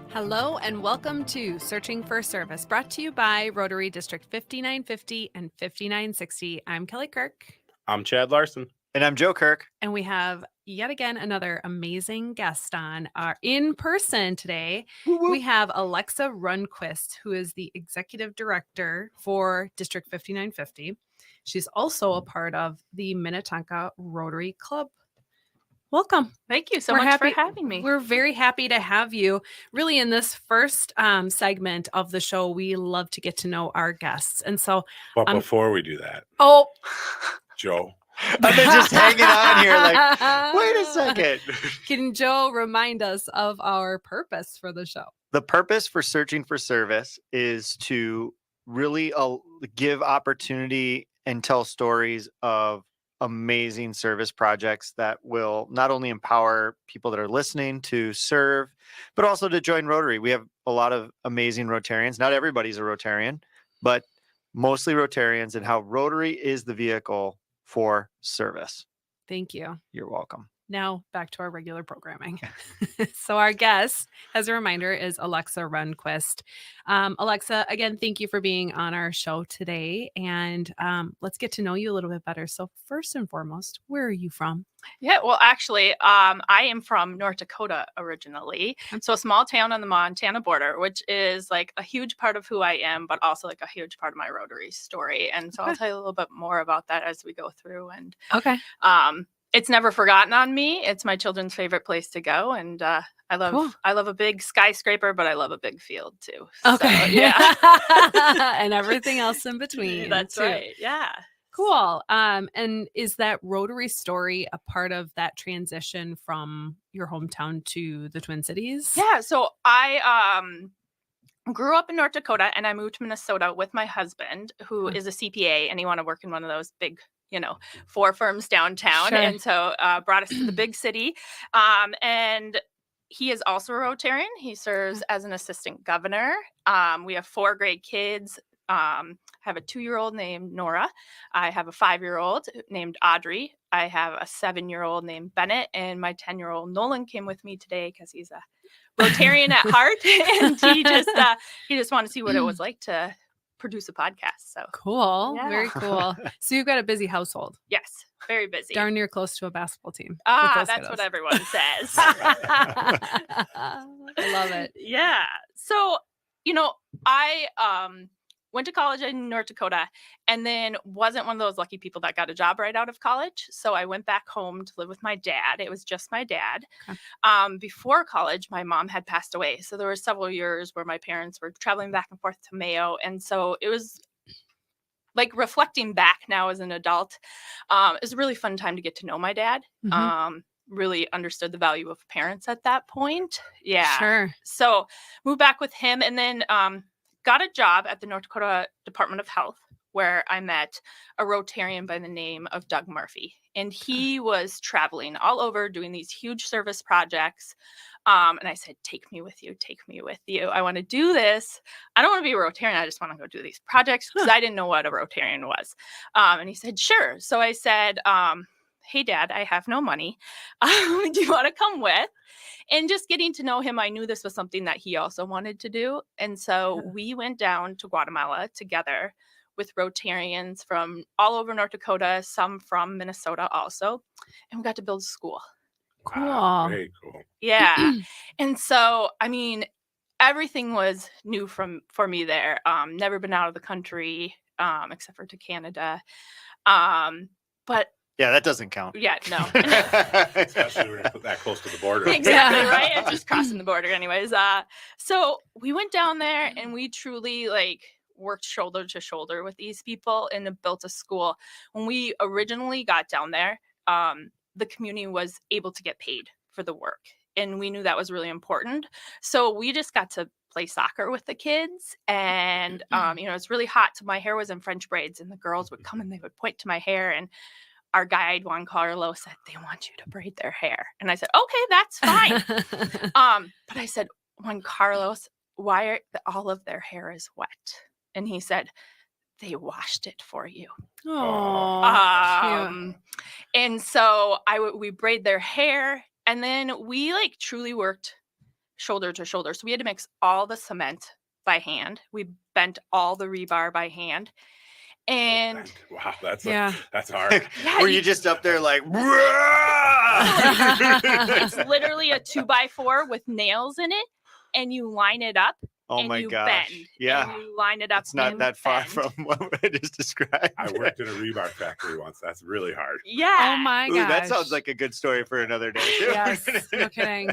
Hello and welcome to Searching for Service, brought to you by Rotary District 5950 and 5960. I'm Kelly Kirk. I'm Chad Larson. And I'm Joe Kirk. And we have yet again another amazing guest on our in person today. Woo-woo. We have Alexa Rundquist, who is the executive director for District 5950. She's also a part of the Minnetonka Rotary Club. Welcome. Thank you so much for having me. We're very happy to have you. Really, in this first segment of the show, we love to get to know our guests. And so, But before we do that, Joe. I've been just hanging on here like, wait a second. Can Joe remind us of our purpose for the show? The purpose for Searching for Service is to really give opportunity and tell stories of amazing service projects that will not only empower people that are listening to serve, but also to join Rotary. We have a lot of amazing Rotarians. Not everybody's a Rotarian, but mostly Rotarians, and how Rotary is the vehicle for service. Thank you. You're welcome. Now back to our regular programming. So our guest, as a reminder, is Alexa Rundquist. Alexa, again, thank you for being on our show today. And let's get to know you a little bit better. So first and foremost, where are you from? Yeah, well, actually, I am from North Dakota originally. So a small town on the Montana border, which is like a huge part of who I am, but also like a huge part of my Rotary story. And so I'll tell you a little bit more about that as we go through. And it's never forgotten on me. It's my children's favorite place to go. And I love a big skyscraper, but I love a big field too. Okay. So, yeah. And everything else in between. That's too. right. Yeah. Cool. And is that Rotary story a part of that transition from your hometown to the Twin Cities? Yeah. So I grew up in North Dakota and I moved to Minnesota with my husband, who is a CPA, and he wanted to work in one of those big 4 firms downtown. Sure. And so brought us to the big city. And he is also a Rotarian. He serves as an assistant governor. We have 4 great kids. I have a 2-year-old named Nora. I have a 5-year-old named Audrey. I have a 7-year-old named Bennett. And my 10-year-old Nolan came with me today because he's a Rotarian at heart. And he just wanted to see what it was like to produce a podcast. So cool. Yeah. Very cool. So you've got a busy household. Yes, very busy. Darn near close to a basketball team. That's what everyone says. I love it. Yeah. So, I went to college in North Dakota and then wasn't one of those lucky people that got a job right out of college. So I went back home to live with my dad. It was just my dad. Okay. Before college, my mom had passed away. So there were several years where my parents were traveling back and forth to Mayo. And so it was like reflecting back now as an adult. It was a really fun time to get to know my dad. Mm-hmm. Really understood the value of parents at that point. Yeah. Sure. So moved back with him and then got a job at the North Dakota Department of Health, where I met a Rotarian by the name of Doug Murphy. And he was traveling all over doing these huge service projects. And I said, take me with you. I want to do this. I don't want to be a Rotarian. I just want to go do these projects because I didn't know what a Rotarian was. And he said, sure. So I said, hey, Dad, I have no money. Do you want to come with? And just getting to know him, I knew this was something that he also wanted to do. And so we went down to Guatemala together with Rotarians from all over North Dakota, some from Minnesota also. And we got to build a school. Cool. Wow, very cool. Yeah. And so, I mean, everything was new for me there. Never been out of the country, except for to Canada. But yeah, that doesn't count. Yeah, no. Especially when you're that close to the border. Exactly, right? It's just crossing the border anyways. So we went down there and we truly worked shoulder to shoulder with these people and built a school. When we originally got down there, the community was able to get paid for the work. And we knew that was really important. So we just got to play soccer with the kids. And, it's really hot. So my hair was in French braids and the girls would come and they would point to my hair. And our guide, Juan Carlos, said, they want you to braid their hair. And I said, okay, that's fine. But I said, Juan Carlos, why are all of their hair is wet? And he said, they washed it for you. Oh, and so we braid their hair. And then we truly worked shoulder to shoulder. So we had to mix all the cement by hand. We bent all the rebar by hand. And wow, that's hard. Yeah, Were you just up there like, it's literally a 2x4 with nails in it, and you line it up. oh and my you gosh. bend, Yeah. and you line it up. It's not and that far bend. from what I just described. I worked in a rebar factory once. That's really hard. Yeah. Oh my Ooh, gosh. that sounds like a good story for another day too. Yes. No kidding.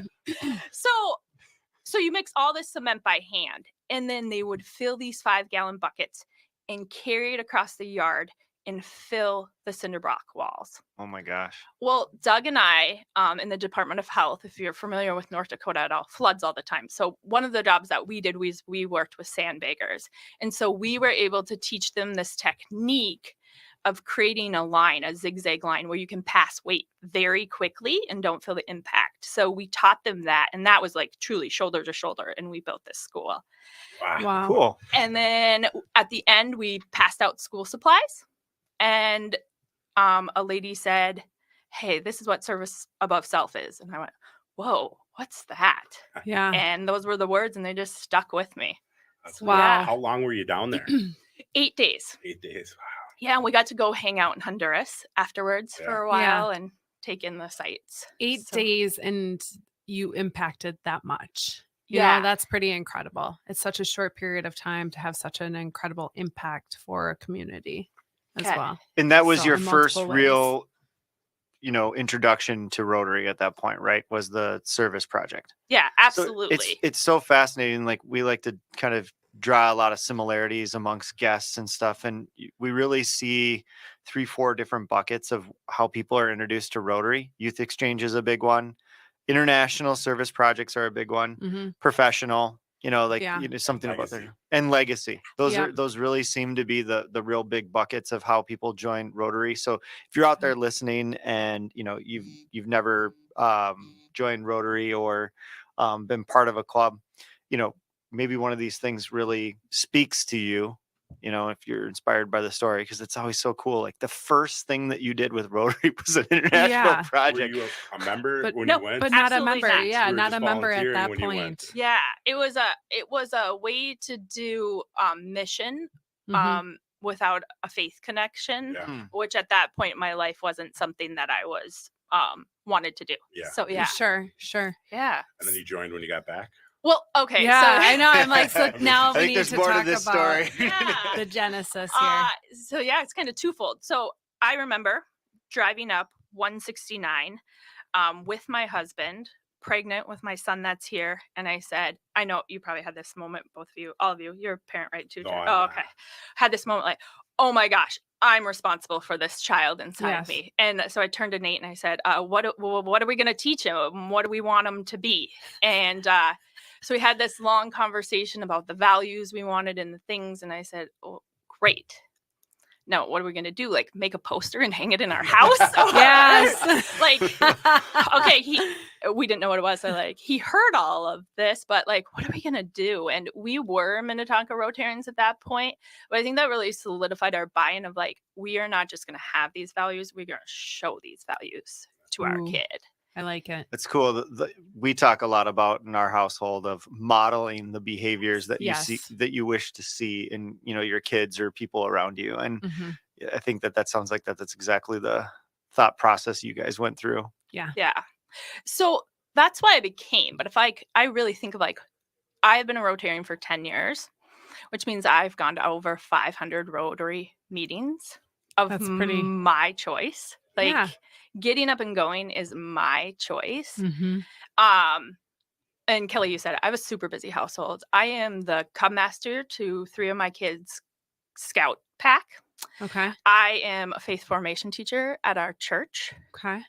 So you mix all this cement by hand, and then they would fill these 5-gallon buckets and carry it across the yard and fill the cinder block walls. Oh my gosh. Well, Doug and I, in the Department of Health, if you're familiar with North Dakota at all, floods all the time. So one of the jobs that we did was we worked with sandbaggers. And so we were able to teach them this technique of creating a line, a zigzag line, where you can pass weight very quickly and don't feel the impact. So we taught them that, and that was like truly shoulder to shoulder, and we built this school. Wow. Cool. And then at the end, we passed out school supplies, and a lady said, "Hey, this is what service above self is." And I went, "Whoa, what's that?" Yeah. And those were the words, and they just stuck with me. Wow. How long were you down there? 8 days. 8 days. Wow. Yeah, and we got to go hang out in Honduras afterwards for a while and take in the sights. 8 So- days and you impacted that much. You Yeah. know, that's pretty incredible. It's such a short period of time to have such an incredible impact for a community as Okay. well. And that was So, your in first multiple real, introduction to Rotary at that point, right? Was the service project. Yeah, So absolutely. it's so fascinating. Like, we like to kind of draw a lot of similarities amongst guests and stuff. And we really see 3-4 different buckets of how people are introduced to Rotary. Youth exchange is a big one. International service projects are a big one. Mhm. Professional, Yeah. something about Legacy. there. And legacy. Yeah. Those really seem to be the real big buckets of how people join Rotary. So if you're out there listening and you've never joined Rotary or been part of a club, maybe one of these things really speaks to you, if you're inspired by the story, because it's always so cool. Like, the first thing that you did with Rotary was an international Yeah. project. Were you a member But when no, you went? But not a Absolutely member. not. Yeah, You were not just a member at volunteering that when you point. went. Yeah, it was a way to do mission Mhm. without a faith connection, Yeah. which at that point in my life wasn't something that I was wanted to do. Yeah. So yeah. Sure. Yeah. And then you joined when you got back? Well, okay. Yeah, so I know. I'm like, so now I we think need there's to more to talk this about story. Yeah. the genesis here. So yeah, it's kind of twofold. So I remember driving up 169 with my husband, pregnant with my son that's here, and I said, I know you probably had this moment, both of you, all of you. You're a parent, right? Too. No, Jen? I'm Oh, not. okay. Had this moment like, oh my gosh, I'm responsible for this child inside Yes. of me. And so I turned to Nate and I said, what are we going to teach him? What do we want him to be? And so we had this long conversation about the values we wanted and the things. And I said, oh, great. Now, what are we going to do? Like, make a poster and hang it in our house? Yes. Like, okay, we didn't know what it was. So he heard all of this, but what are we going to do? And we were Minnetonka Rotarians at that point. But I think that really solidified our buy-in of we are not just going to have these values. We're going to show these values to our Ooh. kid. I like it. It's cool. We talk a lot about in our household of modeling the behaviors that you see, Yes. that you wish to see in, your kids or people around you. And Mhm. I think that sounds like that's exactly the thought process you guys went through. Yeah. Yeah. So that's why I became. But if I really think of I've been a Rotarian for 10 years, which means I've gone to over 500 Rotary meetings of That's pretty- my choice. Yeah. Getting up and going is my choice. Mhm. And Kelly, you said it, I have a super busy household. I am the cub master to 3 of my kids' scout pack. Okay. I am a faith formation teacher at our church. Okay.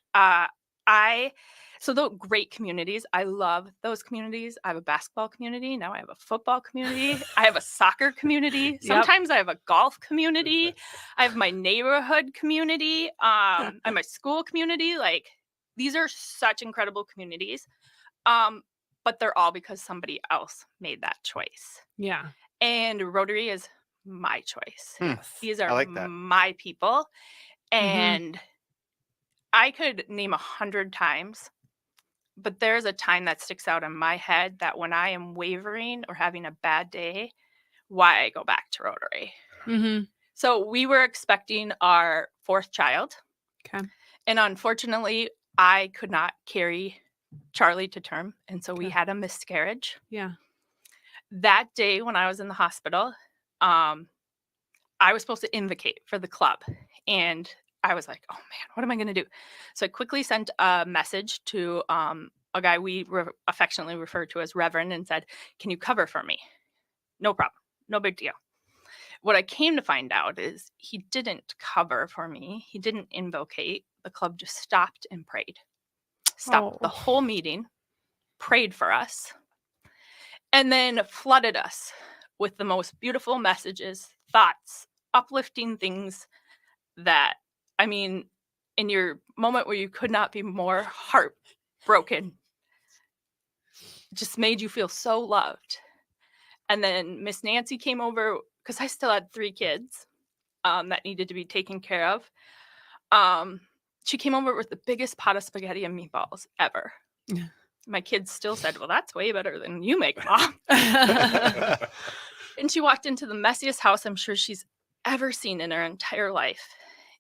So the great communities, I love those communities. I have a basketball community. Now I have a football community. I have a soccer community. Sometimes I have a golf community. I have my neighborhood community. And my school community. These are such incredible communities. But they're all because somebody else made that choice. Yeah. And Rotary is my choice. These are like that. my people. And I could name 100 times but there's a time that sticks out in my head that when I am wavering or having a bad day, why I go back to Rotary. Mm-hmm. So we were expecting our 4th child. Okay. And unfortunately, I could not carry Charlie to term. And so we had a miscarriage. Yeah. That day when I was in the hospital, I was supposed to invocate for the club. And I was like, oh man, what am I going to do? So I quickly sent a message to a guy we affectionately refer to as Reverend and said, can you cover for me? No problem. No big deal. What I came to find out is he didn't cover for me. He didn't invocate. The club just stopped and prayed. Stopped the whole meeting, prayed for us, and then flooded us with the most beautiful messages, thoughts, uplifting things that, I mean, in your moment where you could not be more heartbroken, just made you feel so loved. And then Miss Nancy came over because I still had 3 kids that needed to be taken care of. She came over with the biggest pot of spaghetti and meatballs ever. Yeah. My kids still said, well, that's way better than you make, Mom. And she walked into the messiest house I'm sure she's ever seen in her entire life.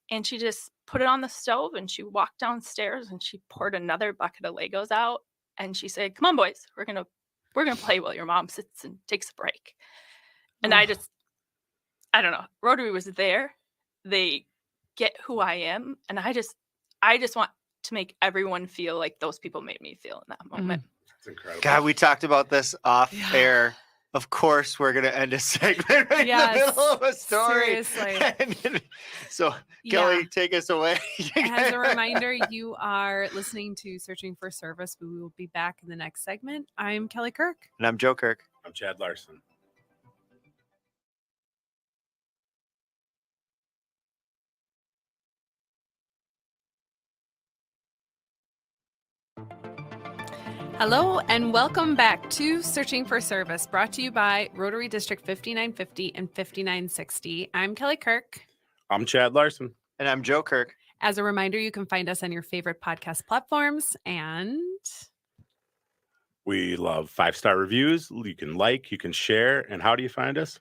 And she just put it on the stove and she walked downstairs and she poured another bucket of Legos out. And she said, come on, boys, we're gonna play while your mom sits and takes a break. And I don't know. Rotary was there. They get who I am. And I just want to make everyone feel like those people made me feel in that moment. That's incredible. God, we talked about this off air. Of course, we're going to end a segment right in the middle of a story. Seriously. So, Kelly, take us away. As a reminder, you are listening to Searching for Service. We will be back in the next segment. I'm Kelly Kirk. And I'm Joe Kirk. I'm Chad Larson. Hello and welcome back to Searching for Service, brought to you by Rotary District 5950 and 5960. I'm Kelly Kirk. I'm Chad Larson. And I'm Joe Kirk. As a reminder, you can find us on your favorite podcast platforms, and we love 5-star reviews. You can like, you can share. And how do you find us?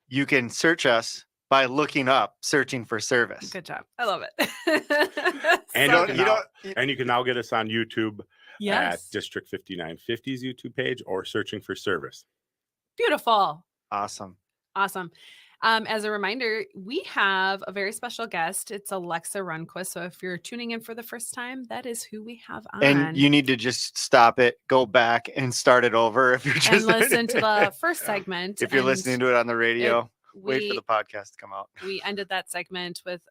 You can search us by looking up Searching for Service. Good job. I love it. And you can now get us on YouTube. Yes. At District 5950's YouTube page or Searching for Service. Beautiful. Awesome. As a reminder, we have a very special guest. It's Alexa Rundquist. So if you're tuning in for the first time, that is who we have on. And you need to just stop it, go back and start it over if you're just and listen to the first segment. If you're listening to it on the radio, wait for the podcast to come out. We ended that segment with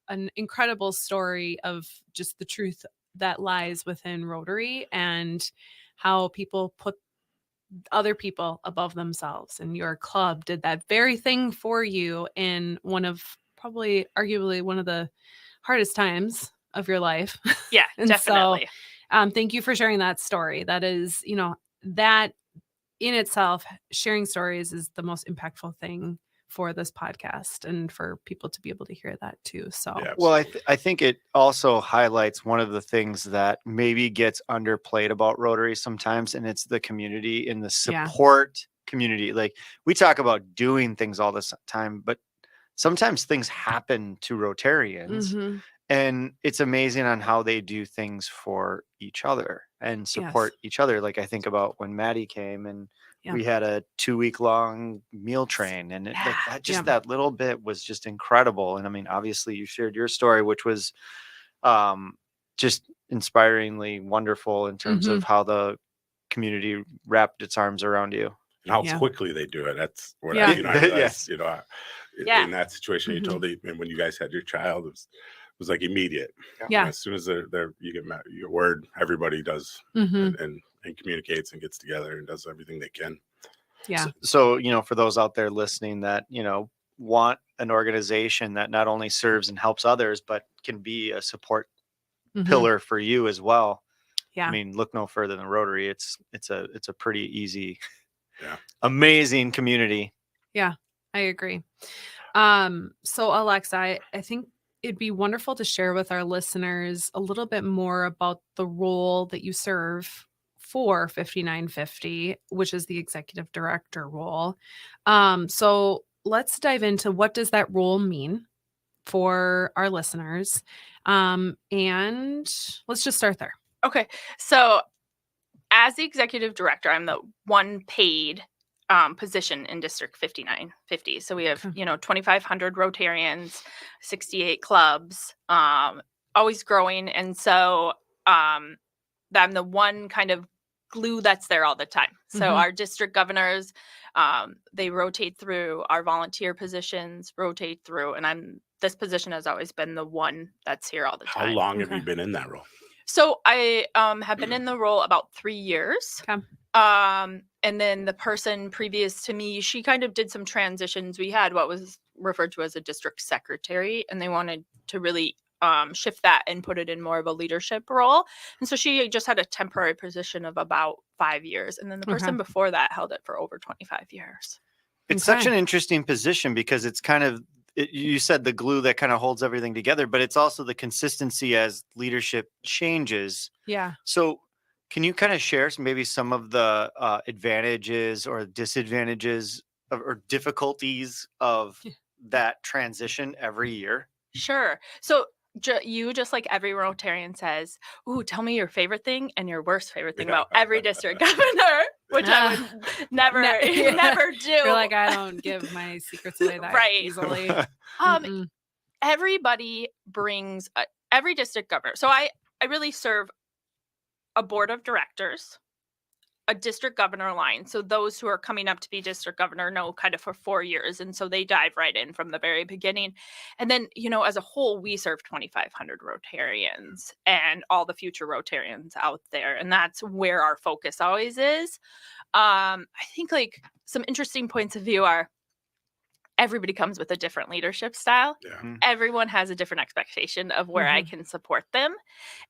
an incredible story of just the truth that lies within Rotary and how people put other people above themselves. And your club did that very thing for you in one of probably arguably one of the hardest times of your life. Yeah, definitely. So, thank you for sharing that story. That is, that in itself, sharing stories is the most impactful thing for this podcast and for people to be able to hear that too. So, yeah, well, I think it also highlights one of the things that maybe gets underplayed about Rotary sometimes, and it's the community and the support community. Like we talk about doing things all the time, but sometimes things happen to Rotarians, and it's amazing on how they do things for each other and support each other. Like I think about when Maddie came and we had a 2-week-long meal train, and that little bit was just incredible. And I mean, obviously you shared your story, which was just inspiringly wonderful in terms of how the community wrapped its arms around you. And how quickly they do it. That's what I realized, in that situation you told me, and when you guys had your child, it was like immediate. Yeah. As soon as you get your word, everybody does and communicates and gets together and does everything they can. Yeah. So, for those out there listening that, want an organization that not only serves and helps others, but can be a support pillar for you as well. Yeah. I mean, look no further than Rotary. It's a pretty easy, amazing community. Yeah, I agree. So Alexa, I think it'd be wonderful to share with our listeners a little bit more about the role that you serve for 5950, which is the executive director role. So let's dive into what does that role mean for our listeners. And let's just start there. Okay. So as the executive director, I'm the one paid position in District 5950. So we have, 2,500 Rotarians, 68 clubs, always growing. And so I'm the one kind of glue that's there all the time. So our district governors, they rotate through, our volunteer positions rotate through, and this position has always been the one that's here all the time. How long have you been in that role? So I have been in the role about 3 years. Okay. And then the person previous to me, she kind of did some transitions. We had what was referred to as a district secretary, and they wanted to really shift that and put it in more of a leadership role. And so she just had a temporary position of about 5 years. And then the person before that held it for over 25 years. It's such an interesting position because it's kind of, you said the glue that kind of holds everything together, but it's also the consistency as leadership changes. Yeah. So can you kind of share maybe some of the advantages or disadvantages or difficulties of that transition every year? Sure. So you, just like every Rotarian, says, "Ooh, tell me your favorite thing and your worst favorite thing about every district governor," which I would never do. You're like, I don't give my secrets away that easily. Everybody brings every district governor. So I really serve a board of directors, a district governor line. So those who are coming up to be district governor know kind of for 4 years. And so they dive right in from the very beginning. And then, as a whole, we serve 2,500 Rotarians and all the future Rotarians out there. And that's where our focus always is. I think like some interesting points of view are everybody comes with a different leadership style. Yeah. Everyone has a different expectation of where I can support them.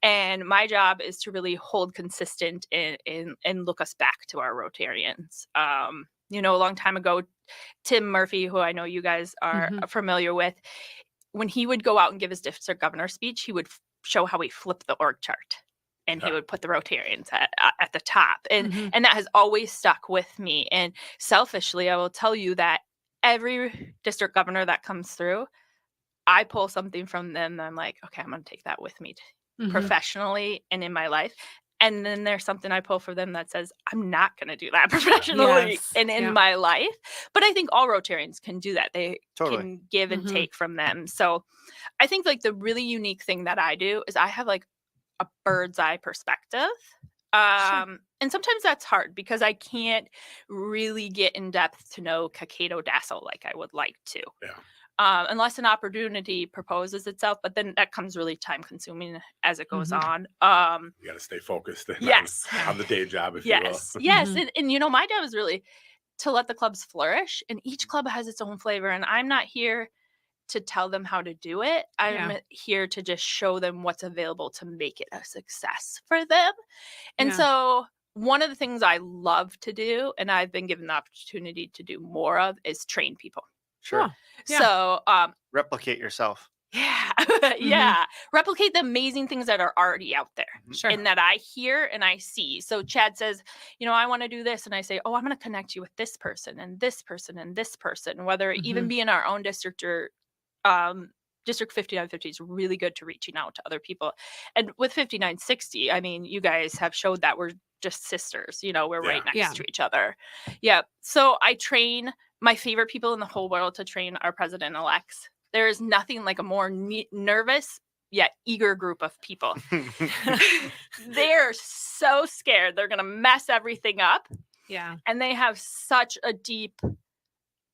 And my job is to really hold consistent and look us back to our Rotarians. A long time ago, Tim Murphy, who I know you guys are familiar with, when he would go out and give his district governor speech, he would show how he flipped the org chart. And he would put the Rotarians at the top. And that has always stuck with me. And selfishly, I will tell you that every district governor that comes through, I pull something from them. And I'm like, okay, I'm going to take that with me professionally and in my life. And then there's something I pull for them that says, I'm not going to do that professionally and in my life. But I think all Rotarians can do that. They can give and take from them. So I think like the really unique thing that I do is I have like a bird's eye perspective. And sometimes that's hard because I can't really get in depth to know Cicado Dassel like I would like to. Yeah. Unless an opportunity proposes itself, but then that comes really time consuming as it goes on. You got to stay focused on the day job, if you will. Yes. And my job is really to let the clubs flourish, and each club has its own flavor. And I'm not here to tell them how to do it. I'm here to just show them what's available to make it a success for them. And so one of the things I love to do, and I've been given the opportunity to do more of, is train people. Sure. So replicate yourself. Replicate the amazing things that are already out there and that I hear and I see. So Chad says, I want to do this. And I say, I'm going to connect you with this person and this person and this person, whether it even be in our own district or District 5950 is really good to reaching out to other people. And with 5960, I mean, you guys have showed that we're just sisters, we're right next to each other. Yeah. So I train my favorite people in the whole world to train our president-elects. There is nothing like a more nervous yet eager group of people. They're so scared. They're going to mess everything up. Yeah. And they have such a deep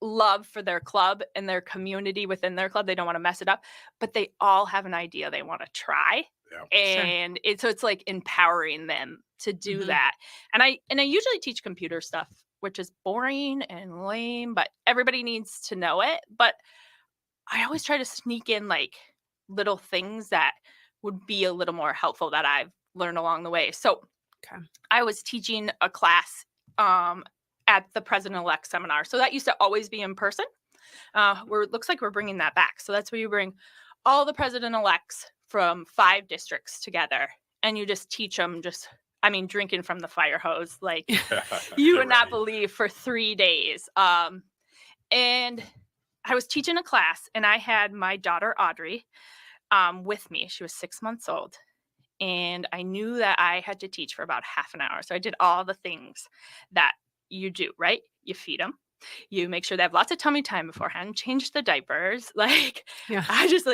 love for their club and their community within their club. They don't want to mess it up, but they all have an idea they want to try. And it's like empowering them to do that. And I usually teach computer stuff, which is boring and lame, but everybody needs to know it. But I always try to sneak in like little things that would be a little more helpful that I've learned along the way. So I was teaching a class at the president-elect seminar. So that used to always be in person. Looks like we're bringing that back. So that's where you bring all the president-elects from 5 districts together, and you just teach them drinking from the fire hose, like you would not believe, for 3 days. And I was teaching a class, and I had my daughter, Audrey, with me. She was 6 months old. And I knew that I had to teach for about half an hour. So I did all the things that you do, right? You feed them. You make sure they have lots of tummy time beforehand, change the diapers. Like, I just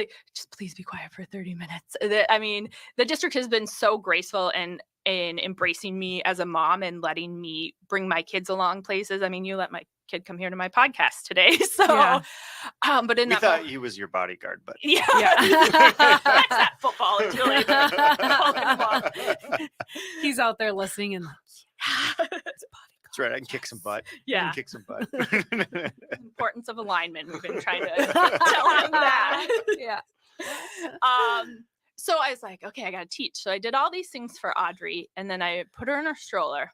please be quiet for 30 minutes. The district has been so graceful and in embracing me as a mom and letting me bring my kids along places. I mean, you let my kid come here to my podcast today. So, but we thought he was your bodyguard, but that's that football. It's really he's out there listening and that's right. I can kick some butt. Yeah. I can kick some butt. Importance of alignment. We've been trying to tell him that. Yeah. So I was like, okay, I got to teach. So I did all these things for Audrey, and then I put her in her stroller,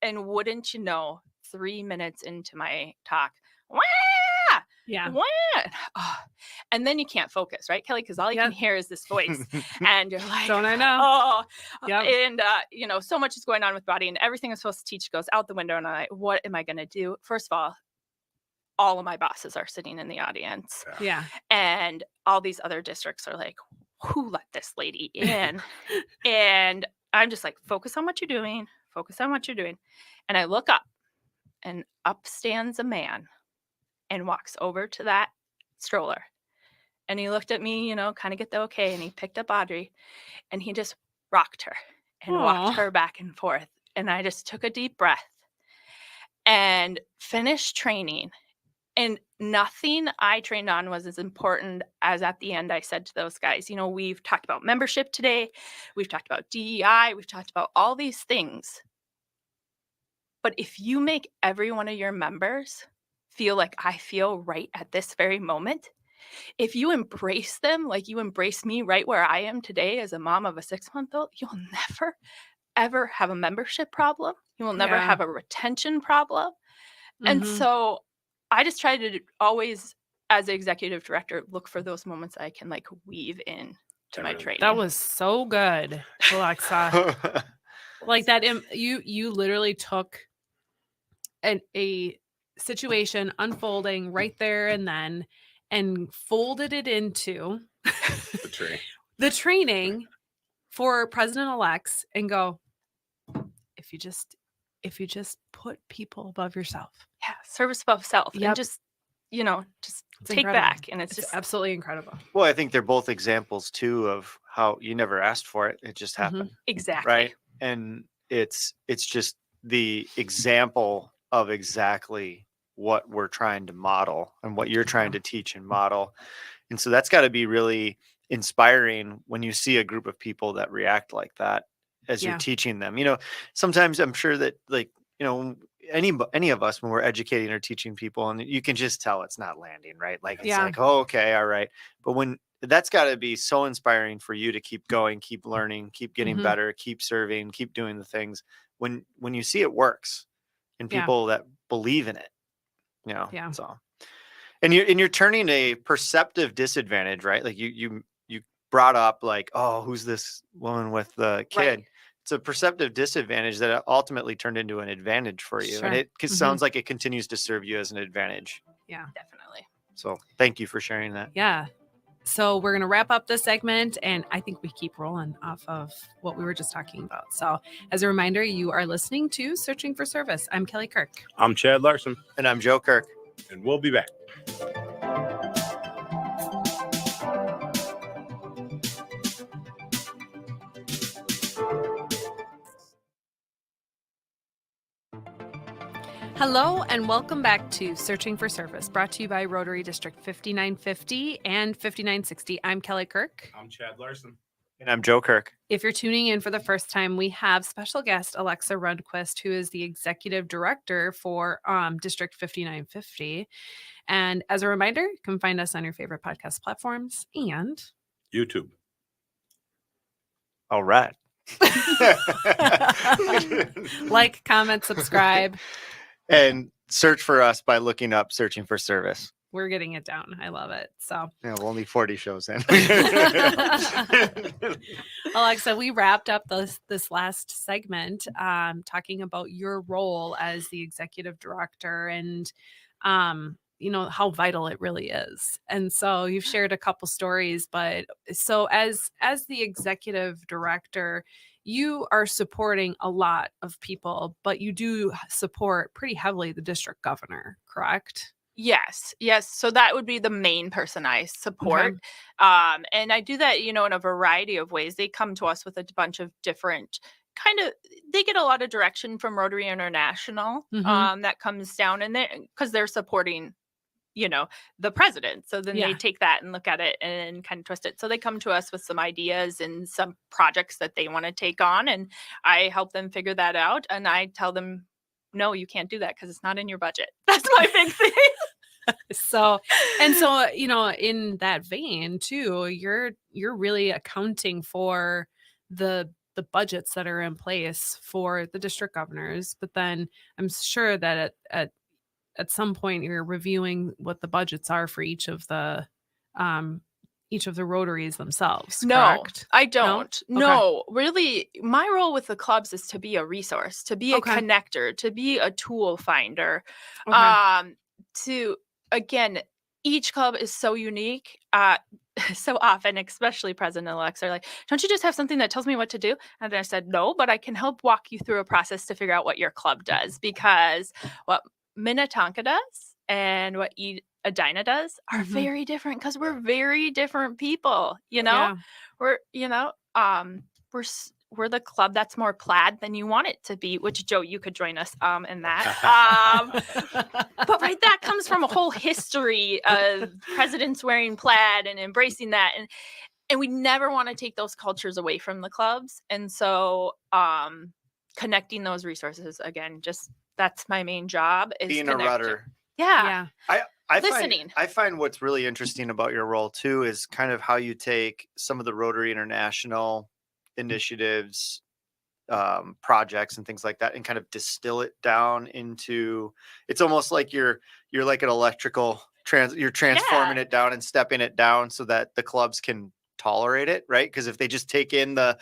and wouldn't you know, 3 minutes into my talk, wah! Yeah. Wah! Oh. And then you can't focus, right, Kelly? Because all you can hear is this voice. And you're like, don't I know? Oh, and, so much is going on with body, and everything I'm supposed to teach goes out the window. And I'm like, what am I going to do? First of all of my bosses are sitting in the audience. Yeah. And all these other districts are like, who let this lady in? And I'm just like, focus on what you're doing. Focus on what you're doing. And I look up, and up stands a man and walks over to that stroller. And he looked at me, kind of get the okay. And he picked up Audrey, and he just rocked her and walked her back and forth. And I just took a deep breath and finished training. And nothing I trained on was as important as at the end I said to those guys, we've talked about membership today. We've talked about DEI. We've talked about all these things. But if you make every one of your members feel like I feel right at this very moment, if you embrace them like you embrace me right where I am today as a mom of a 6-month-old, you'll never, ever have a membership problem. You will never have a retention problem. Mm-hmm. And so I just try to always, as an executive director, look for those moments I can weave in to my training. That was so good, Alexa. Like that, you literally took a situation unfolding right there and then, and folded it into the training for president-elects, and go, if you just put people above yourself. Yeah, service above self. Yep. And just take incredible. Back. And it's just absolutely incredible. Well, I think they're both examples too of how you never asked for it. It just happened. Exactly. Right. And it's just the example of exactly what we're trying to model and what you're trying to teach and model. And so that's got to be really inspiring when you see a group of people that react like that as you're teaching them. Sometimes I'm sure that any of us, when we're educating or teaching people, and you can just tell it's not landing, right? Like, it's like, oh, okay, all right. But when that's got to be so inspiring for you to keep going, keep learning, keep getting better, keep serving, keep doing the things when you see it works and people that believe in it, so, and you're turning a perceptive disadvantage, right? Like you brought up like, oh, who's this woman with the kid? Right. It's a perceptive disadvantage that ultimately turned into an advantage for you. Sure. And it sounds like it continues to serve you as an advantage. Yeah, definitely. So thank you for sharing that. Yeah. So we're going to wrap up this segment, and I think we keep rolling off of what we were just talking about. So as a reminder, you are listening to Searching for Service. I'm Kelly Kirk. I'm Chad Larson. And I'm Joe Kirk. And we'll be back. Hello and welcome back to Searching for Service, brought to you by Rotary District 5950 and 5960. I'm Kelly Kirk. I'm Chad Larson. And I'm Joe Kirk. If you're tuning in for the first time, we have special guest Alexa Rundquist, who is the executive director for District 5950. And as a reminder, you can find us on your favorite podcast platforms and YouTube. All right. Like, comment, subscribe. And search for us by looking up Searching for Service. We're getting it down. I love it. So Yeah, well, only 40 shows in. Alexa, we wrapped up this last segment talking about your role as the executive director and how vital it really is. And so you've shared a couple stories, but so as the executive director, you are supporting a lot of people, but you do support pretty heavily the district governor, correct? Yes. So that would be the main person I support. Okay. And I do that, in a variety of ways. They come to us with a bunch of different they get a lot of direction from Rotary International that comes down, and because they're supporting the president. So then they take that and look at it and kind of twist it. So they come to us with some ideas and some projects that they want to take on, and I help them figure that out. And I tell them, no, you can't do that because it's not in your budget. That's my big thing. So, in that vein too, you're really accounting for the budgets that are in place for the district governors, but then I'm sure that at some point you're reviewing what the budgets are for each of the Rotaries themselves. No, correct? I don't. No? No, really, my role with the clubs is to be a resource, to be a connector, to be a tool finder. Again, each club is so unique. So often, especially president-elects are like, don't you just have something that tells me what to do? And then I said, no, but I can help walk you through a process to figure out what your club does, because what Minnetonka does and what Edina does are very different, because we're very different people. We're we're the club that's more plaid than you want it to be, which, Joe, you could join us in that. But that comes from a whole history of presidents wearing plaid and embracing that. And we never want to take those cultures away from the clubs. And so connecting those resources, again, just that's my main job, is being a rudder. Yeah. I listening. I find what's really interesting about your role too is kind of how you take some of the Rotary International initiatives, projects and things like that, and kind of distill it down into, it's almost like you're like an electrical you're transforming it down and stepping it down so that the clubs can tolerate it, right? Because if they just take in the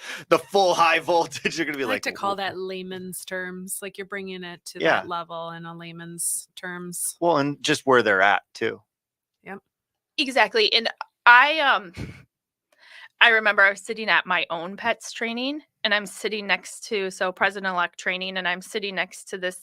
full high voltage, you're gonna be I like to call that layman's terms, like you're bringing it to that level in a layman's terms. Well, and just where they're at too. Yep, exactly. And I remember I was sitting at my own pets training, and I'm sitting next to president-elect training, and I'm sitting next to this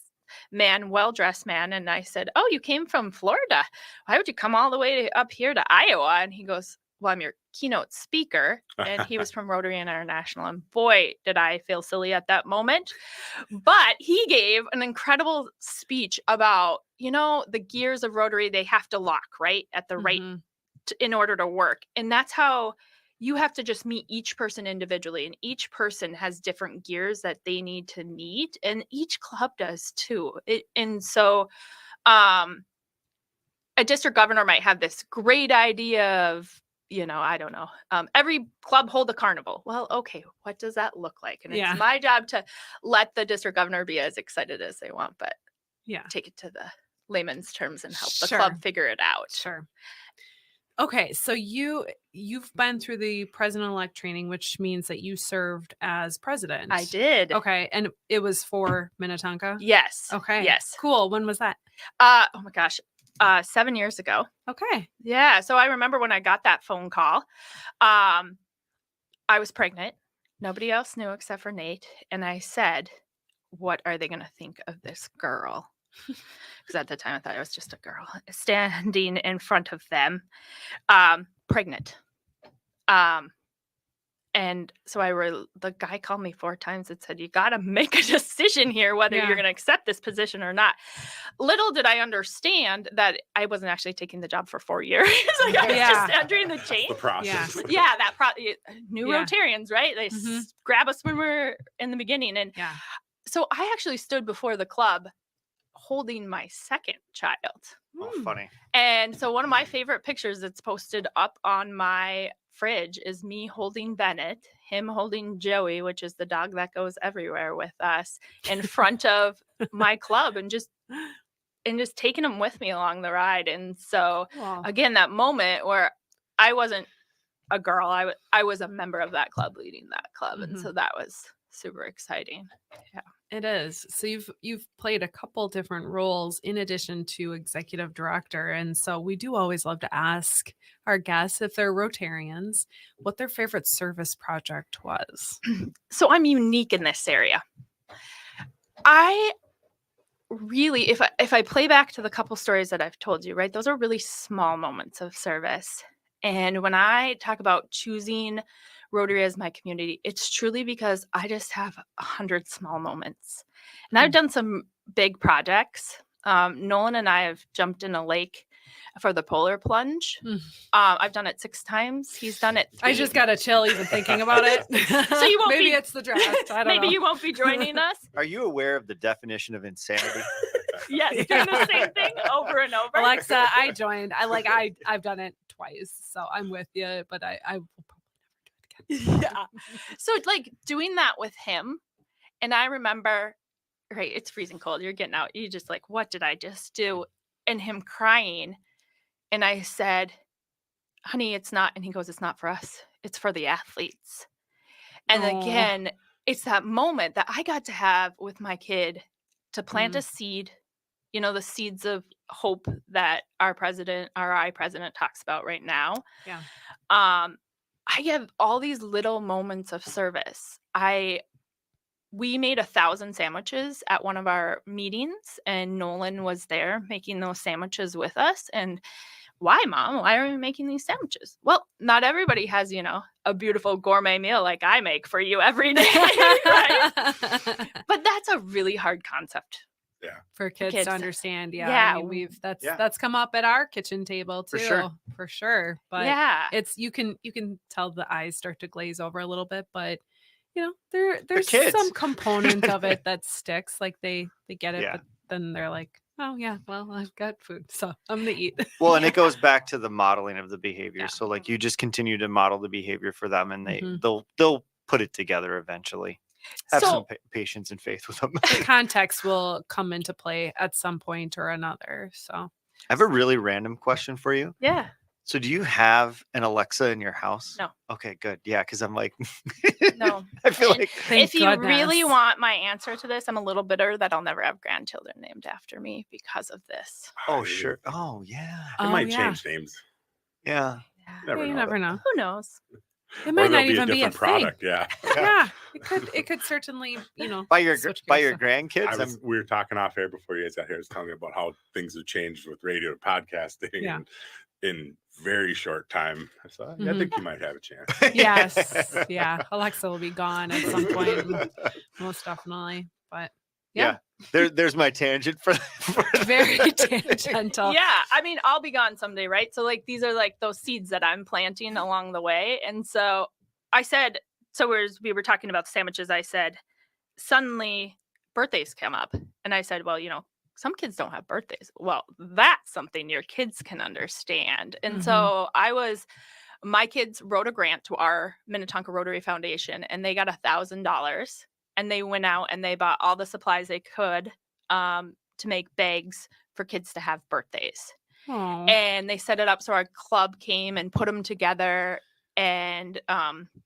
man, well-dressed man, and I said, "Oh, you came from Florida. Why would you come all the way up here to Iowa?" And he goes, "Well, I'm your keynote speaker." And he was from Rotary International, and boy, did I feel silly at that moment. But he gave an incredible speech about, the gears of Rotary, they have to lock right at the right in order to work. And that's how you have to just meet each person individually, and each person has different gears that they need to meet, and each club does too. And so a district governor might have this great idea of, I don't know, every club hold a carnival. Well, okay, what does that look like? And it's my job to let the district governor be as excited as they want, but take it to the layman's terms and help the club figure it out. Sure. Okay, so you've been through the president-elect training, which means that you served as president. I did. Okay, and it was for Minnetonka? Yes. Okay. Yes. Cool. When was that? Oh my gosh. 7 years ago. Okay. Yeah. So I remember when I got that phone call, I was pregnant. Nobody else knew except for Nate. And I said, what are they going to think of this girl? Because at the time I thought I was just a girl standing in front of them, pregnant. And so the guy called me 4 times and said, you got to make a decision here, whether you're going to accept this position or not. Little did I understand that I wasn't actually taking the job for 4 years. I was just entering the change. The process. New Rotarians, right? They grab us when we're in the beginning. And so I actually stood before the club holding my second child. Oh, funny. And so one of my favorite pictures that's posted up on my fridge is me holding Bennett, him holding Joey, which is the dog that goes everywhere with us, in front of my club, and just and just taking them with me along the ride. And so Wow. again, that moment where I wasn't a girl, I was a member of that club, leading that club. And so that was super exciting. Yeah. It is. So you've played a couple different roles in addition to executive director. And so we do always love to ask our guests, if they're Rotarians, what their favorite service project was. So I'm unique in this area. I really, if I play back to the couple stories that I've told you, right, those are really small moments of service. And when I talk about choosing Rotary as my community, it's truly because I just have 100 small moments. And I've done some big projects. Nolan and I have jumped in a lake for the polar plunge. I've done it 6 times. He's done it 3. I just got a chill even thinking about it. So you won't Maybe be, it's the draft. I don't know. maybe you won't be joining us. Are you aware of the definition of insanity? Yes, doing the same thing over and over. Alexa, I joined. I've done it twice, so I'm with you. But I will probably never do it again. Yeah. So like doing that with him, and I remember, right, it's freezing cold. You're getting out. You just like, what did I just do? And him crying. And I said, honey, it's not. And he goes, it's not for us. It's for the athletes. And again, it's that moment that I got to have with my kid to plant a seed, the seeds of hope that our president talks about right now. Yeah. I have all these little moments of service. We made 1,000 sandwiches at one of our meetings, and Nolan was there making those sandwiches with us. And why, Mom? Why are we making these sandwiches? Well, not everybody has, a beautiful gourmet meal like I make for you every day, right? But that's a really hard concept. Yeah. For kids to understand. Yeah. Yeah. I mean, that's come up at our kitchen table too. For sure. But yeah, it's you can tell the eyes start to glaze over a little bit, but there's some component of it that sticks. Like they get it, but then they're like, oh yeah, well, I've got food, so I'm gonna eat. Well, and it goes back to the modeling of the behavior. So like you just continue to model the behavior for them, and they'll put it together eventually. Have some patience and faith with them. The context will come into play at some point or another. So I have a really random question for you. Yeah. So do you have an Alexa in your house? No. Okay, good. Yeah, because I'm like, no. I feel like if you really want my answer to this, I'm a little bitter that I'll never have grandchildren named after me because of this. Oh, sure. Oh, yeah. It might change names. Yeah. You never know. Who knows? It might not even be a product. thing. Yeah. Yeah. It could certainly, by your grandkids. We were talking off air before you guys got here. I was telling you about how things have changed with radio and podcasting. Yeah. And in very short time. So I think you might have a chance. Yes. Yeah. Alexa will be gone at some point. Most definitely. But yeah. There's my tangent for very tangential. Yeah. I mean, I'll be gone someday, right? So like these are like those seeds that I'm planting along the way. And so I said, we were talking about the sandwiches. I said, suddenly birthdays come up. And I said, well, some kids don't have birthdays. Well, that's something your kids can understand. And so my kids wrote a grant to our Minnetonka Rotary Foundation, and they got $1,000, and they went out and they bought all the supplies they could to make bags for kids to have birthdays. Aww. And they set it up so our club came and put them together. And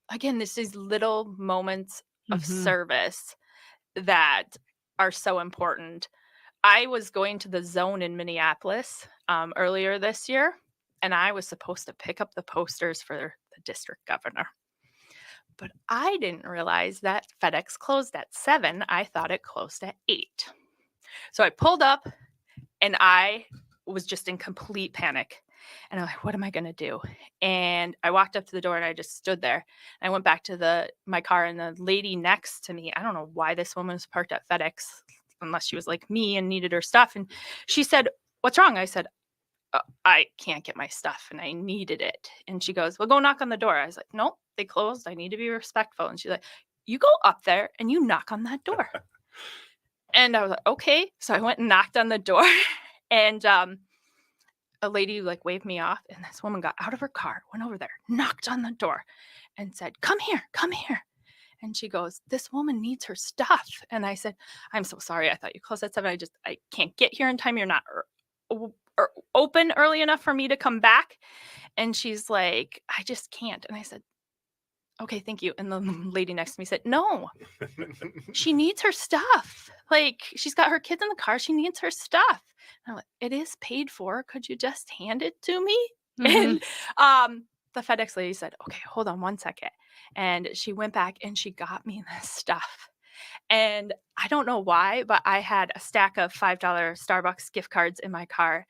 again, this is little moments of service that are so important. I was going to the zone in Minneapolis earlier this year, and I was supposed to pick up the posters for the district governor. But I didn't realize that FedEx closed at 7. I thought it closed at 8. So I pulled up, and I was just in complete panic. And I'm like, what am I going to do? And I walked up to the door, and I just stood there. And I went back to my car, and the lady next to me, I don't know why this woman was parked at FedEx, unless she was like me and needed her stuff. And she said, what's wrong? I said, I can't get my stuff and I needed it. And she goes, well, go knock on the door. I was like, nope, they closed. I need to be respectful. And she's like, you go up there and you knock on that door. And I was like, okay. So I went and knocked on the door, and a lady waved me off. And this woman got out of her car, went over there, knocked on the door and said, come here. And she goes, this woman needs her stuff. And I said, I'm so sorry. I thought you closed at 7. I can't get here in time. You're not open early enough for me to come back. And she's like, I just can't. And I said, okay, thank you. And the lady next to me said, no, she needs her stuff. Like, she's got her kids in the car. She needs her stuff. And I'm like, it is paid for. Could you just hand it to me? Mhm. And the FedEx lady said, okay, hold on one second. And she went back and she got me this stuff. And I don't know why, but I had a stack of $5 Starbucks gift cards in my car.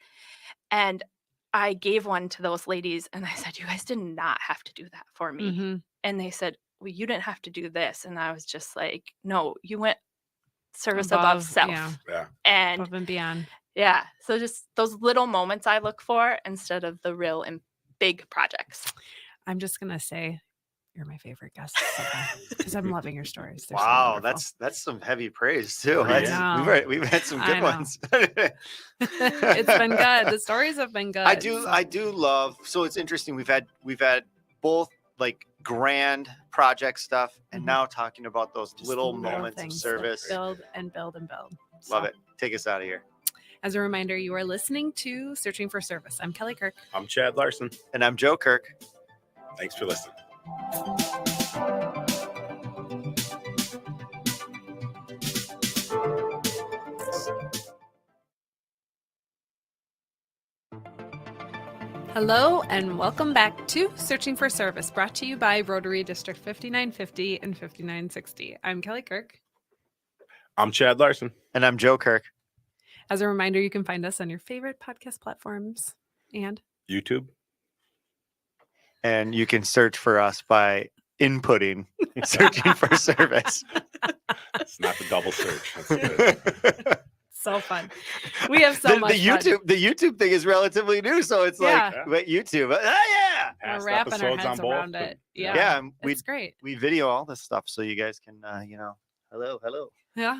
And I gave one to those ladies and I said, you guys did not have to do that for me. Mhm. And they said, well, you didn't have to do this. And I was just like, no, you went service above Above, self. Yeah. And Above and beyond. yeah, so just those little moments I look for instead of the real and big projects. I'm just gonna say you're my favorite guest because I'm loving your stories. They're so Wow, wonderful. that's some heavy praise too. I That's- we've had some I good know. ones. It's been good. The stories have been good. I do love. So it's interesting. We've had both like grand project stuff, and Mhm. now talking about those Just little little moments of things that service. build and build and build. Love So, it. Take us out of here. As a reminder, you are listening to Searching for Service. I'm Kelly Kirk. I'm Chad Larson. And I'm Joe Kirk. Thanks for listening. Hello and welcome back to Searching for Service, brought to you by Rotary District 5950 and 5960. I'm Kelly Kirk. I'm Chad Larson. And I'm Joe Kirk. As a reminder, you can find us on your favorite podcast platforms and YouTube. And you can search for us by inputting searching for service. It's not the double search. That's good. so fun. We have so much the YouTube thing is relatively new, so it's Yeah. like but YouTube. Yeah. We're Past wrapping our episodes heads on both. around it. Yeah, Yeah, and it's great. we video all this stuff so you guys can hello Yeah,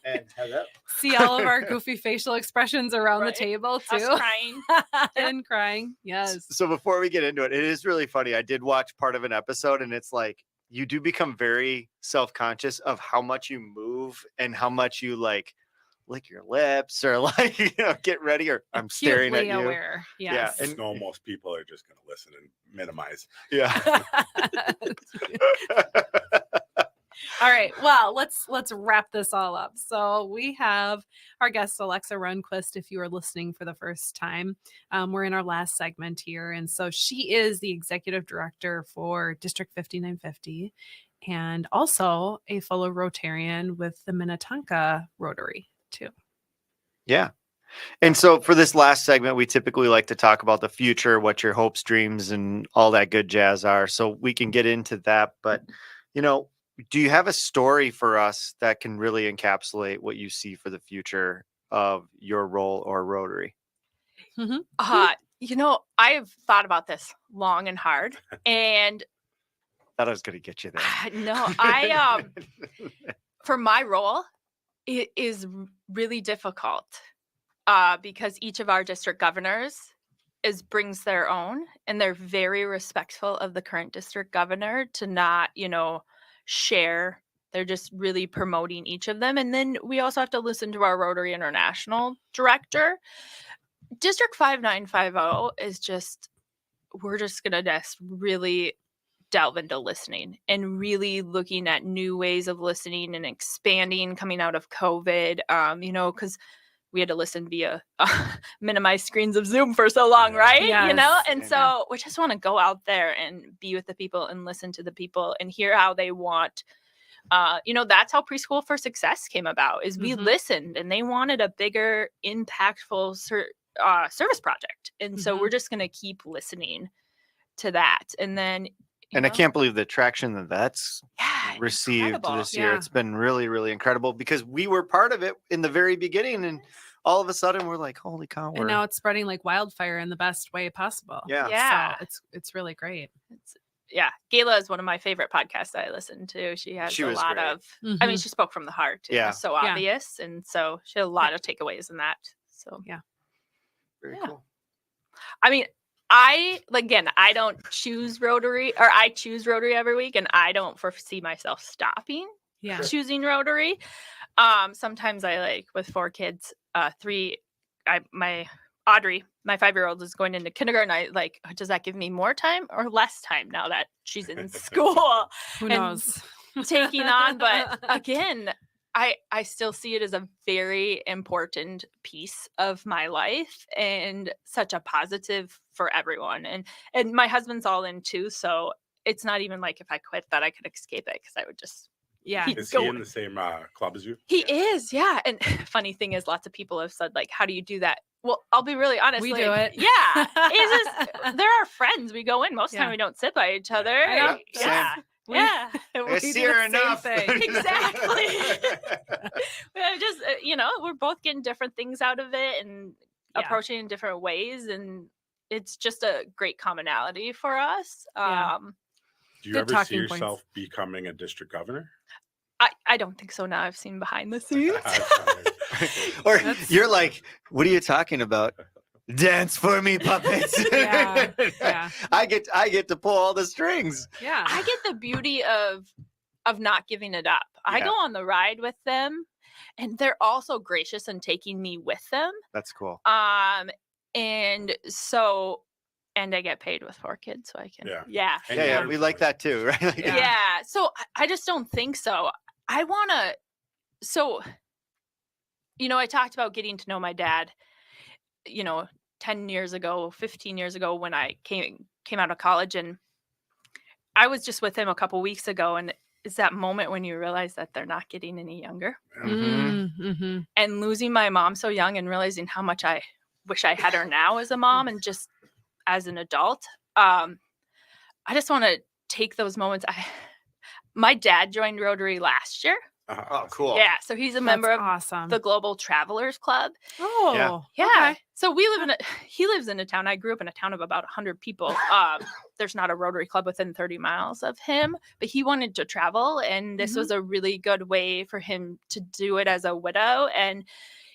and hello. see all of our goofy facial expressions around Right. the table Us too, crying. and crying. Yes. So before we get into it, it is really funny. I did watch part of an episode, and it's like you do become very self-conscious of how much you move and how much you like lick your lips or like get ready or I'm staring at Acutely you. aware. Yeah, Yes. I know most people are just going to listen and minimize. Yeah. All right. Well, let's wrap this all up. So we have our guest Alexa Rundquist. If you are listening for the first time, we're in our last segment here, and so she is the executive director for District 5950, and also a fellow Rotarian with the Minnetonka Rotary too. Yeah. And so for this last segment, we typically like to talk about the future, what your hopes, dreams, and all that good jazz are. So we can get into that. But, do you have a story for us that can really encapsulate what you see for the future of your role or Rotary? I've thought about this long and hard. And Thought I was going to get you there. no, for my role, it is really difficult because each of our district governors brings their own, and they're very respectful of the current district governor to not, share. They're just really promoting each of them. And then we also have to listen to our Rotary International director. District 5950 is we're just going to just really delve into listening and really looking at new ways of listening and expanding coming out of COVID, because we had to listen via minimized screens of Zoom for so long, right? Yes. And so we just want to go out there and be with the people and listen to the people and hear how they want. That's how Preschool for Success came about, is we listened and they wanted a bigger, impactful service project. And so we're just going to keep listening to that. And then, I can't believe the traction that's yeah, received incredible. this year. Yeah. It's been really, really incredible because we were part of it in the very beginning, and all of a sudden we're like, holy cow. And now it's spreading like wildfire in the best way possible. Yeah. Yeah. So it's really great. Gayla is one of my favorite podcasts I listen to. She has She a was lot great. of, she spoke from the heart. Too. Yeah. It was so Yeah. obvious. And so she had a lot of takeaways in that. So, Very Yeah. cool. I mean, I don't choose Rotary, or I choose Rotary every week, and I don't foresee myself stopping choosing Rotary. Sometimes I with 4 kids, Audrey, my 5-year-old, is going into kindergarten. Does that give me more time or less time now that she's in school? Who knows? Taking on, but again, I still see it as a very important piece of my life and such a positive for everyone. And my husband's all in too, so it's not even like if I quit that I could escape it, because I would just Is he in the same club as you? He is, yeah. And funny thing is, lots of people have said, how do you do that? Well, I'll be really honest. We do it. Yeah. It's just, they're our friends. We go in. Most of the time we don't sit by each other. Yeah. Yeah. Yeah. I see her enough. Exactly. Just, we're both getting different things out of it and approaching in different ways. And it's just a great commonality for us. Do you ever see yourself becoming a district governor? I don't think so now. I've seen behind the scenes. Or you're like, what are you talking about? Dance for me, puppets. Yeah. I get to pull all the strings. Yeah. I get the beauty of not giving it up. I go on the ride with them, and they're also gracious in taking me with them. That's cool. And so, and I get paid with 4 kids, so I can. Yeah. We like that too, right? Yeah. So I just don't think so. I want to. So, I talked about getting to know my dad, 10 years ago, 15 years ago, when I came out of college, and I was just with him a couple weeks ago, and it's that moment when you realize that they're not getting any younger. Mm-hmm. And losing my mom so young, and realizing how much I wish I had her now as a mom and just as an adult. I just want to take those moments. My dad joined Rotary last year. Oh, cool. Yeah, so he's a member of awesome. the Global Travelers Club. Oh, yeah. Okay. So he lives in a town. I grew up in a town of about 100 people. There's not a Rotary Club within 30 miles of him, but he wanted to travel, and this was a really good way for him to do it as a widow. And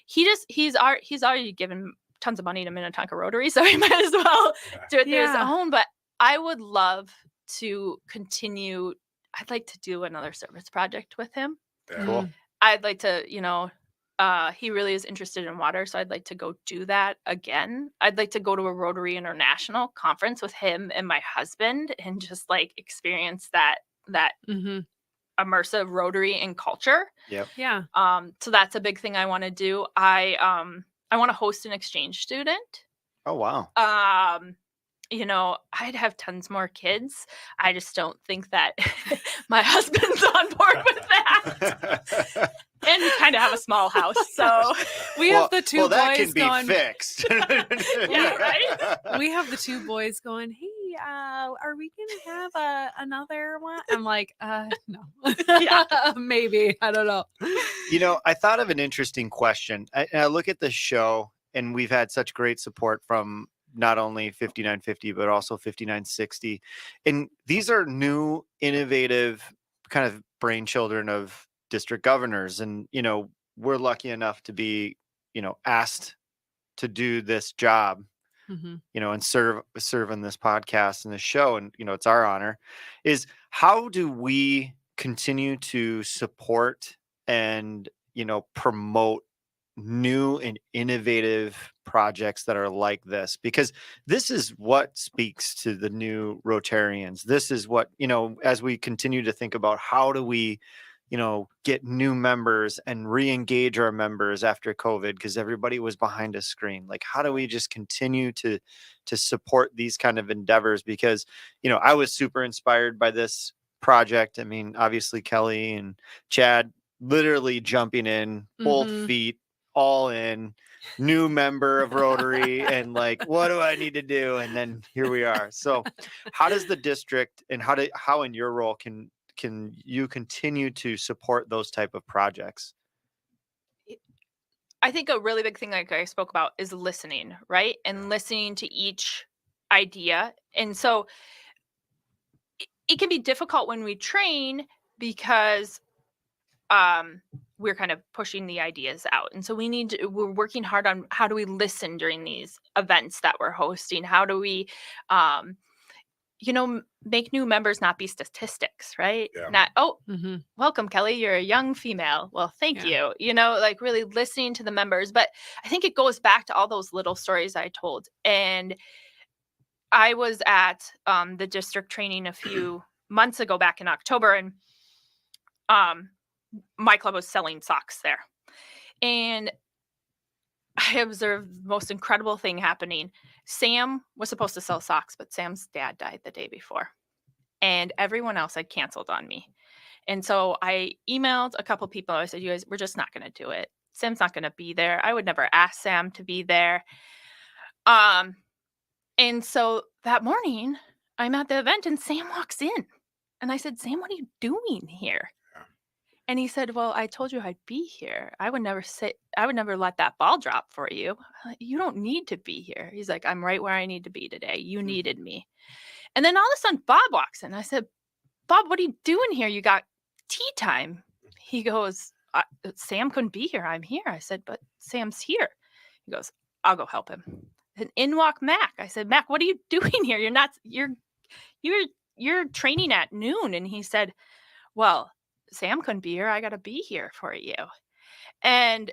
he's already given tons of money to Minnetonka Rotary, so he might as well do it through his own. But I would love to continue. I'd like to do another service project with him. Cool. I'd like to, he really is interested in water, so I'd like to go do that again. I'd like to go to a Rotary International conference with him and my husband, and just experience that immersive Rotary in culture. Yep. Yeah. So that's a big thing I want to do. I want to host an exchange student. Oh, wow. I'd have tons more kids. I just don't think that my husband's on board with that. And we kind of have a small house, so we have the 2 boys that can be going. Fixed. Yeah, right. We have the 2 boys going. Hey, are we gonna have another one? I'm like, no. Maybe, I don't know. I thought of an interesting question. I look at the show, and we've had such great support from not only 5950, but also 5960. And these are new, innovative kind of brainchildren of district governors. And, we're lucky enough to be, asked to do this job, and serve on this podcast and this show. And, it's our honor. Is how do we continue to support and, promote new and innovative projects that are like this? Because this is what speaks to the new Rotarians. This is what, as we continue to think about how do we, get new members and re-engage our members after COVID, because everybody was behind a screen. How do we just continue to support these kind of endeavors? Because, I was super inspired by this project. I mean, obviously Kelly and Chad literally jumping in, both feet, all in, new member of Rotary, and what do I need to do? And then here we are. So how does the district, and how in your role can you continue to support those type of projects? I think a really big thing, like I spoke about, is listening, right? And listening to each idea. And so it can be difficult when we train, because we're kind of pushing the ideas out. And so we're working hard on how do we listen during these events that we're hosting? How do we, make new members not be statistics, right? Yeah. Not, Mm-hmm. welcome, Kelly, you're a young female. Well, thank Yeah. you. Like really listening to the members. But I think it goes back to all those little stories I told. And I was at the district training a few months ago back in October, and my club was selling socks there. And I observed the most incredible thing happening. Sam was supposed to sell socks, but Sam's dad died the day before. And everyone else had canceled on me. And so I emailed a couple people. I said, you guys, we're just not going to do it. Sam's not going to be there. I would never ask Sam to be there. And so that morning, I'm at the event and Sam walks in. And I said, Sam, what are you doing here? Yeah. And he said, well, I told you I'd be here. I would never let that ball drop for you. I'm like, you don't need to be here. He's like, I'm right where I need to be today. You needed me. And then all of a sudden, Bob walks in. I said, Bob, what are you doing here? You got tea time. He goes, Sam couldn't be here. I'm here. I said, but Sam's here. He goes, I'll go help him. And in walk Mac. I said, Mac, what are you doing here? You're training at noon. And he said, well, Sam couldn't be here. I got to be here for you. And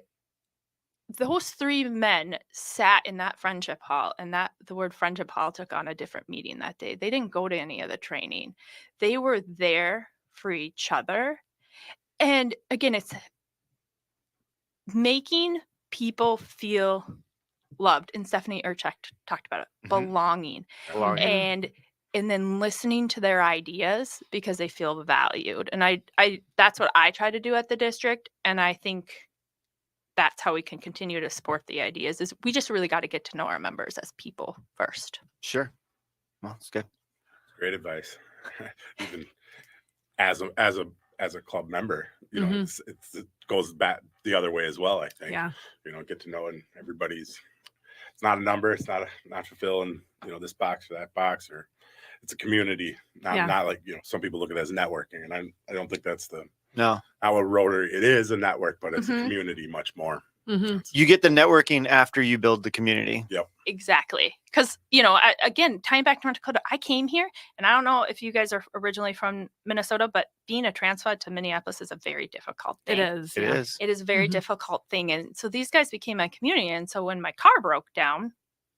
those three men sat in that friendship hall, and the word friendship hall took on a different meaning that day. They didn't go to any of the training. They were there for each other. And again, it's making people feel loved. And Stephanie Urchek talked about it, belonging. And then listening to their ideas because they feel valued. And I that's what I try to do at the district. And I think that's how we can continue to support the ideas is we just really got to get to know our members as people first. Sure. Well, it's good. Great advice. Even as a club member, it goes back the other way as well. I think, get to know, and everybody's, it's not a number. It's not fulfilling, this box or that box, or it's a community. Not like, some people look at it as networking, and I don't think that's not what Rotary. It is a network, but it's a community much more. Mm-hmm. You get the networking after you build the community. Yep. Exactly. Because, again, tying back to North Dakota, I came here, and I don't know if you guys are originally from Minnesota, but being a transfer to Minneapolis is a very difficult thing. It is. It is. It is a very difficult thing. And so these guys became my community. And so when my car broke down,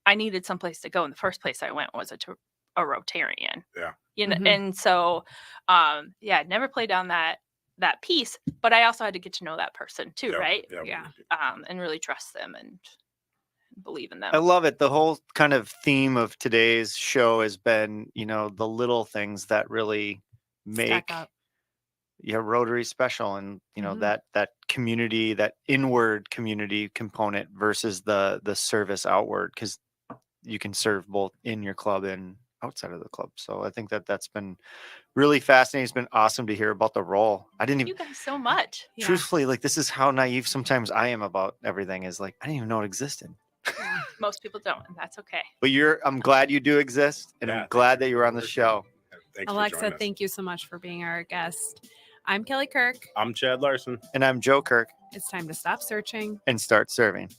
I needed someplace to go. And the first place I went was to a Rotarian. Yeah. And so, never played down that piece, but I also had to get to know that person too, right? Yeah. And really trust them and believe in them. I love it. The whole kind of theme of today's show has been, the little things that really make Rotary special, and that community, that inward community component versus the service outward, because you can serve both in your club and outside of the club. So I think that's been really fascinating. It's been awesome to hear about the role. I didn't even, you guys so much. Truthfully, this is how naive sometimes I am about everything, is I didn't even know it existed. Most people don't, and that's okay. But I'm glad you do exist, and I'm glad that you were on the show. Thanks, Alexa, thank you so much for being our guest. I'm Kelly Kirk. I'm Chad Larson. And I'm Joe Kirk. It's time to stop searching and start serving.